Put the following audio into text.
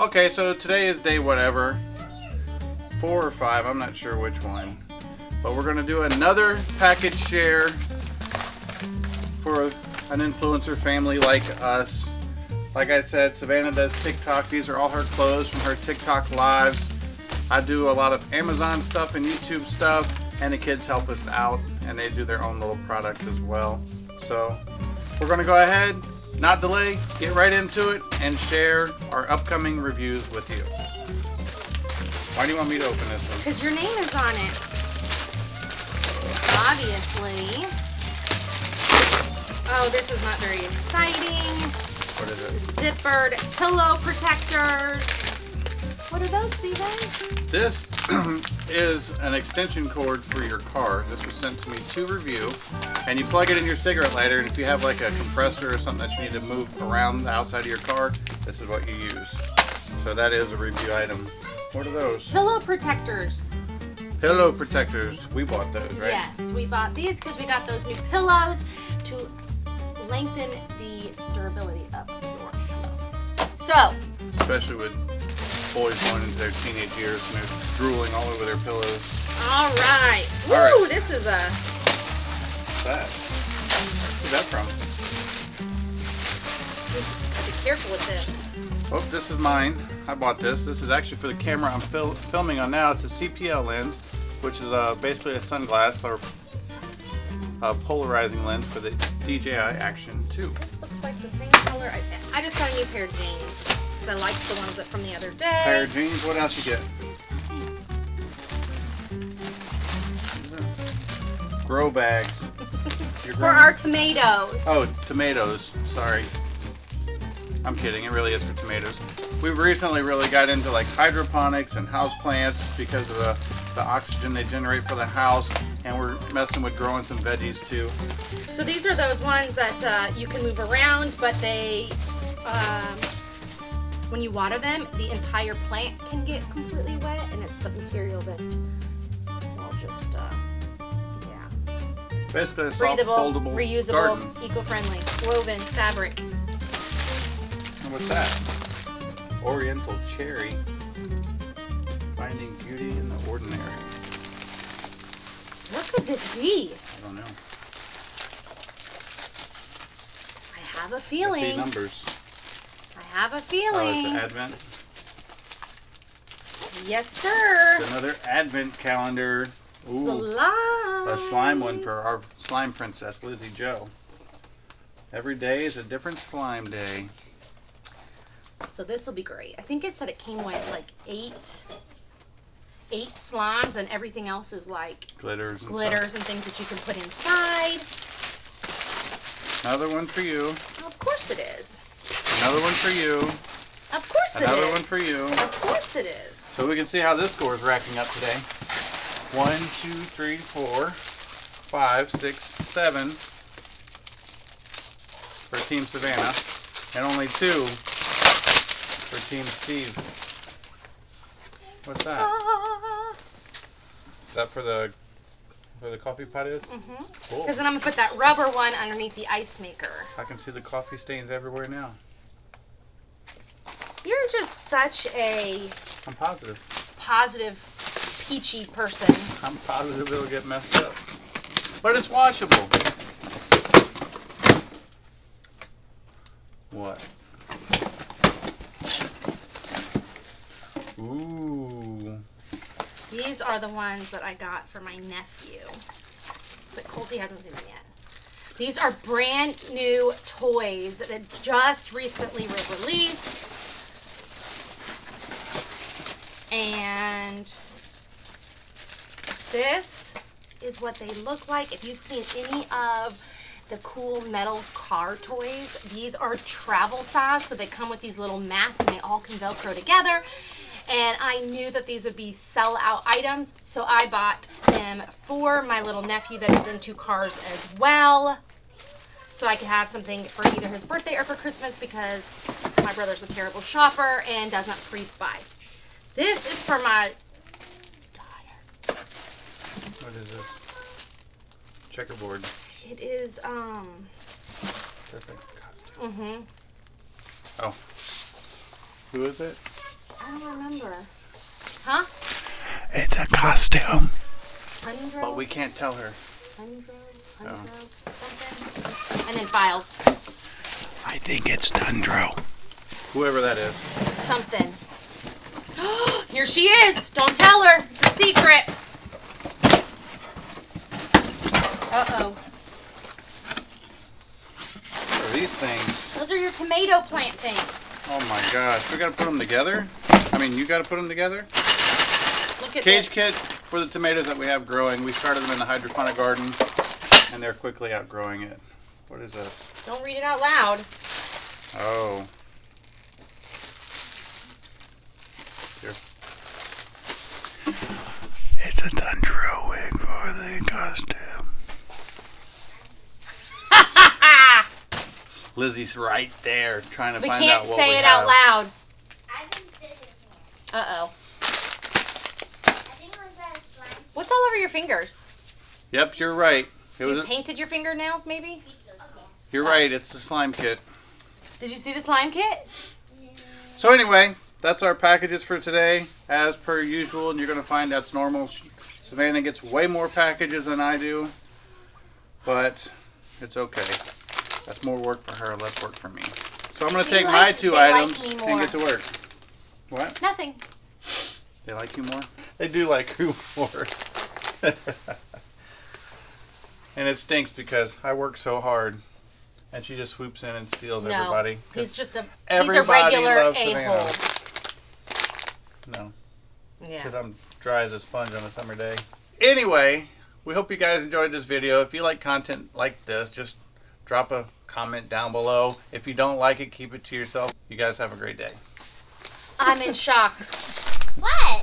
Okay, so today is day whatever. 4 or 5, I'm not sure which one. But we're going to do another package share for an influencer family like us. Like I said, Savannah does TikTok. These are all her clothes from her TikTok lives. I do a lot of Amazon stuff and YouTube stuff, and the kids help us out, and they do their own little product as well. So we're going to go ahead, not delay, get right into it, and share our upcoming reviews with you. Why do you want me to open this one? Because your name is on it. Obviously. Oh, this is not very exciting. What is it? Zippered pillow protectors. What are those, Steven? This is an extension cord for your car. This was sent to me to review. And you plug it in your cigarette lighter, and if you have like a compressor or something that you need to move around the outside of your car, this is what you use. So that is a review item. What are those? Pillow protectors. Pillow protectors. We bought those, right? Yes, we bought these because we got those new pillows to lengthen the durability of your pillow. So, especially with boys going into their teenage years and they're drooling all over their pillows. All right. Woo, all right. This is a... What's that? Where's that from? Be careful with this. Oh, this is mine. I bought this. This is actually for the camera I'm filming on now. It's a CPL lens, which is basically a sunglass or a polarizing lens for the DJI Action 2. This looks like the same color. I just got a new pair of jeans because I liked the ones that from the other day. Pair of jeans. What else you get? Grow bags. For our tomatoes. Oh, tomatoes. Sorry. I'm kidding. It really is for tomatoes. We've recently really got into like hydroponics and house plants because of the oxygen they generate for the house, and we're messing with growing some veggies too. So these are those ones that you can move around, but they, when you water them, the entire plant can get completely wet, and it's the material that will just, yeah. Basically a soft, breathable, foldable reusable, garden. eco-friendly, woven fabric. And what's that? Oriental Cherry. Finding beauty in the ordinary. What could this be? I don't know. I have a I see feeling. numbers. I have a Oh, feeling. it's Advent. Yes, sir. It's another Advent calendar. Ooh, Slime. a slime one for our slime princess, Lizzie Joe. Every day is a different slime day. So this will be great. I think it said it came with like eight slimes, and everything else is like Glitters and things that you can put inside. Another one for you. Of course it is. Another one for you. Of course it is. Another one for you. Of course it is. So we can see how this score is racking up today. 1, 2, 3, 4, 5, 6, 7 for Team Savannah, and only 2 for Team Steve. What's that? Is that for the coffee pot is? Mm-hmm. Cool. Because then I'm going to put that rubber one underneath the ice maker. I can see the coffee stains everywhere now. You're just such a I'm positive. peachy person. I'm positive it'll get messed up. But it's washable. What? Ooh. These are the ones that I got for my nephew. But Colby hasn't seen them yet. These are brand new toys that just recently were released. And this is what they look like. If you've seen any of the cool metal car toys, these are travel size, so they come with these little mats and they all can Velcro together. And I knew that these would be sell-out items, so I bought them for my little nephew that is into cars as well, so I could have something for either his birthday or for Christmas, because my brother's a terrible shopper and does not pre-buy. This is for my daughter. What is this? Checkerboard. It is, Perfect costume. mm-hmm. Oh. Who is it? I don't remember. Huh? It's a costume. Hundro? But we can't tell her. Hundro, something. And then files. I think it's Tundro. Whoever that is. Something. Here she is. Don't tell her. It's a secret. Uh-oh. What are these things? Those are your tomato plant things. Oh my gosh. We gotta put them together? I mean, you gotta put them together? Look at Cage this. kit for the tomatoes that we have growing. We started them in the hydroponic garden, and they're quickly outgrowing it. What is this? Don't read it out loud. Oh. Here. It's a Tundro wig for the costume. Lizzie's right there trying to We find can't out what say we it have. out loud. I've been sitting here. Uh-oh. I think it was about a slime What's all over your fingers? Yep, you're right. You painted your fingernails, maybe? pizza. Okay. You're right. It's the slime kit. Did you see the slime kit? So anyway, that's our packages for today. As per usual, and you're going to find that's normal. Savannah gets way more packages than I do, but it's okay. That's more work for her, less work for me. So I'm going to take my two items me and more. get to work. What? Nothing. They like you more? They do like you more. And it stinks because I work so hard, and she just swoops in and steals No, everybody. he's just a Everybody regular loves a-hole. No, Yeah. because I'm dry as a sponge on a summer day. Anyway, we hope you guys enjoyed this video. If you like content like this, just drop a comment down below. If you don't like it, keep it to yourself. You guys have a great day. I'm in shock. What?